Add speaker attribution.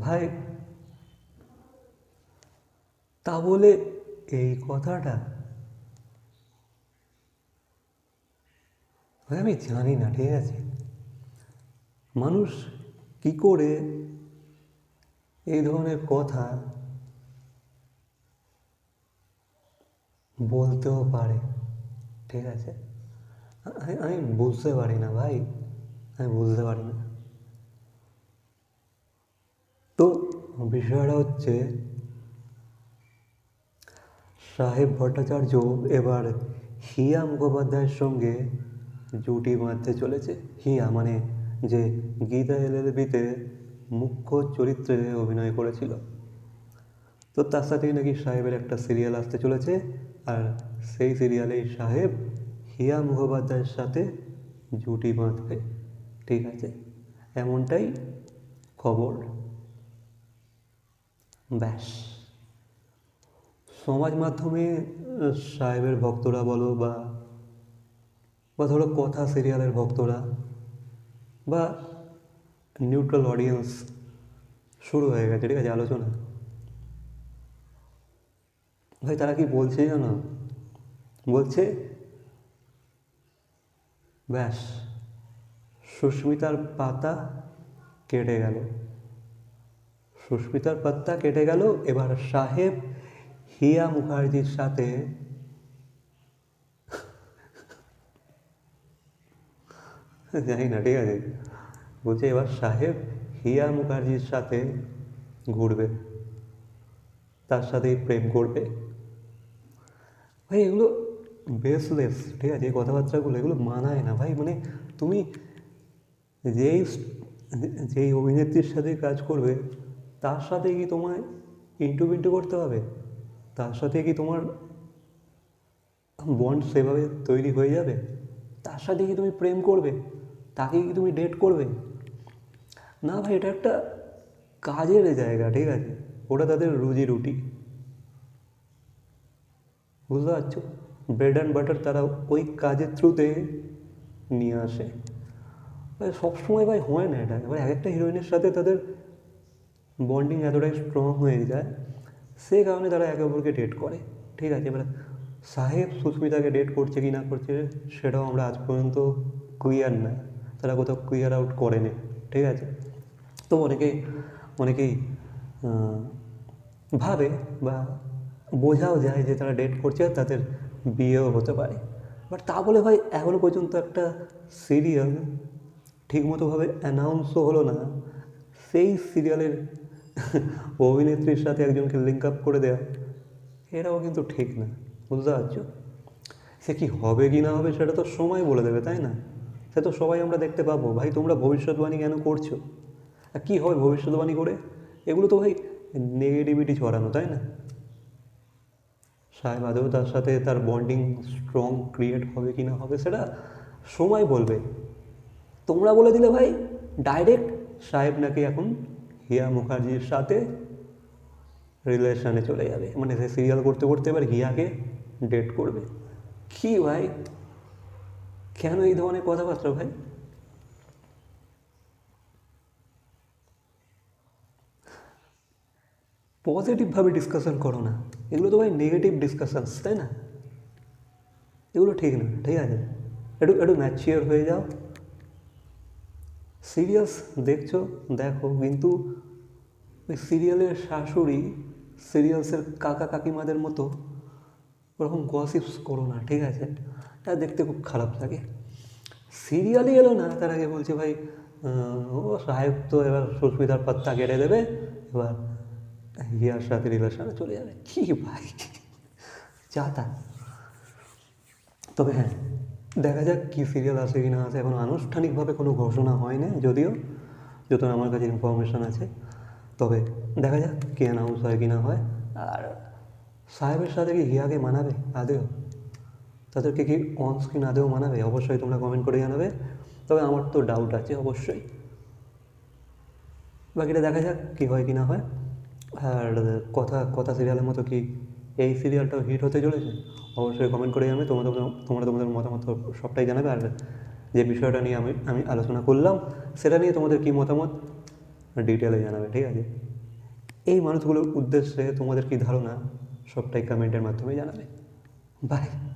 Speaker 1: ভাই তা বলে এই কথাটা ভাই আমি জানি না, ঠিক আছে, মানুষ কি করে এই ধরনের কথা বলতেও পারে, ঠিক আছে। আমি বুঝতে পারি না ভাই, আমি বুঝতে পারি না। তো বিষয়টা হচ্ছে, সাহেব ভট্টাচার্য এবার হিয়া মুখোপাধ্যায়ের সঙ্গে জুটি বাঁধতে চলেছে। হিয়া মানে যে গীতা এলএলবিতে মুখ্য চরিত্রে অভিনয় করেছিল, তো তার সাথেই নাকি সাহেবের একটা সিরিয়াল আসতে চলেছে। আর সেই সিরিয়ালেই সাহেব হিয়া মুখোপাধ্যায়ের সাথে জুটি বাঁধবে, ঠিক আছে, এমনটাই খবর। ব্যাস, সমাজ মাধ্যমে সাহেবের ভক্তরা বলো বা বা ধরো কথা সিরিয়ালের ভক্তরা বা নিউট্রাল অডিয়েন্স শুরু হয়ে গেছে, ঠিক আছে, আলোচনা। ভাই তারা কি বলছে জানো? বলছে ব্যাস, সুস্মিতার পাতা কেটে গেল, সুস্মিতার পাতা কেটে গেল, এবার সাহেব হিয়া মুখার্জির সাথে, জানি না, ঠিক আছে, বলছে এবার সাহেব হিয়া মুখার্জির সাথে ঘুরবে, তার সাথেই প্রেম করবে। ভাই এগুলো বেসলেস, ঠিক আছে, এই কথাবার্তাগুলো এগুলো মানায় না ভাই। মানে তুমি যেই যেই অভিনেত্রীর সাথে কাজ করবে তার সাথে কি তোমায় ইন্টু বিন্টু করতে হবে? তার সাথে কি তোমার বন্ড সেভাবে তৈরি হয়ে যাবে? তার সাথে কি তুমি প্রেম করবে? তাকে কি তুমি ডেট করবে? না ভাই, এটা একটা কাজের জায়গা, ঠিক আছে, ওটা তাদের রুজি রুটি, বুঝতে পারছো? ব্রেড অ্যান্ড বাটার তারা ওই কাজের থ্রুতে নিয়ে আসে। ভাই সবসময় ভাই হয় না এটা, এবার এক একটা হিরোইনের সাথে তাদের বন্ডিং এতটাই স্ট্রং হয়ে যায়, সেই কারণে তারা একে অপরকে ডেট করে, ঠিক আছে। এবার সাহেব সুস্মিতাকে ডেট করছে কি না করছে সেটাও আমরা আজ পর্যন্ত ক্লিয়ার না, তারা কোথাও ক্লিয়ার আউট করেনি, ঠিক আছে। তো অনেকেই ভাবে বা বোঝাও যায় যে তারা ডেট করছে, আর তাদের বিয়েও হতে পারে। বাট তা বলে ভাই এখনও পর্যন্ত একটা সিরিয়াল ঠিকমতোভাবে অ্যানাউন্সও হলো না, সেই সিরিয়ালের অভিনেত্রীর সাথে একজনকে লিঙ্ক আপ করে দেওয়া, এটাও কিন্তু ঠিক না, বুঝতে পারছো? সে কি হবে কি না হবে সেটা তো সময় বলে দেবে, তাই না? সে তো সবাই আমরা দেখতে পাবো। ভাই তোমরা ভবিষ্যৎবাণী কেন করছো? আর কী হবে ভবিষ্যৎবাণী করে? এগুলো তো ভাই নেগেটিভিটি ছড়ানো, তাই না? সাহেব আদৌ তার সাথে তার বন্ডিং স্ট্রং ক্রিয়েট হবে কি না হবে সেটা সময় বলবে। তোমরা বলে দিলে ভাই ডাইরেক্ট সাহেব নাকি এখন হিয়া মুখার্জির সাথে রিলেশনে চলে যাবে, মানে সে সিরিয়াল করতে করতে এবার হিয়াকে ডেট করবে। কি ভাই, কেন এই ধরনের কথাবার্তা ভাই? পজিটিভভাবে ডিসকাশন করো না, এগুলো তো ভাই নেগেটিভ ডিসকাশনস, তাই না? এগুলো ঠিক না, ঠিক আছে, একটু একটু ম্যাচিওর হয়ে যাও। সিরিয়াস দেখছো, দেখো, কিন্তু ওই সিরিয়ালের শাশুড়ি, সিরিয়ালসের কাকা কাকিমাদের মতো ওরকম গসিপস করো না, ঠিক আছে? এটা দেখতে খুব খারাপ লাগে। সিরিয়ালই এলো না তার আগে বলছে ভাই ও সাহেব তো এবার সুস্মিতার পাত্তা কেটে দেবে, এবার হিয়ার সাথে রিলেশনে চলে যাবে। কি ভাই, যা তা। তবে হ্যাঁ, দেখা যাক কী সিরিয়াল আসে কি না আসে, এখন আনুষ্ঠানিকভাবে কোনো ঘোষণা হয় না যদিও, যত আমার কাছে ইনফরমেশান আছে। তবে দেখা যাক কে অ্যানাউন্স হয় কি না হয়। আর সাহেবের সাথে কি হিয়াকে মানাবে আদেও? তাদেরকে কি অন স্ক্রিন আদেও মানাবে? অবশ্যই তোমরা কমেন্ট করে জানাবে। তবে আমার তো ডাউট আছে অবশ্যই। বাকিটা দেখা যাক কী হয় কি না হয়। আর কথা কথা সিরিয়ালের মতো কি এই সিরিয়ালটাও হিট হতে চলেছে? অবশ্যই কমেন্ট করে জানাবে। তোমরা তোমাদের মতামত সবটাই জানাবে। আর যে বিষয়টা নিয়ে আমি আমি আলোচনা করলাম সেটা নিয়ে তোমাদের কী মতামত ডিটেলে জানাবে, ঠিক আছে? এই মানুষগুলোর উদ্দেশ্যে তোমাদের কী ধারণা সবটাই কমেন্টের মাধ্যমে জানাবে। বাই।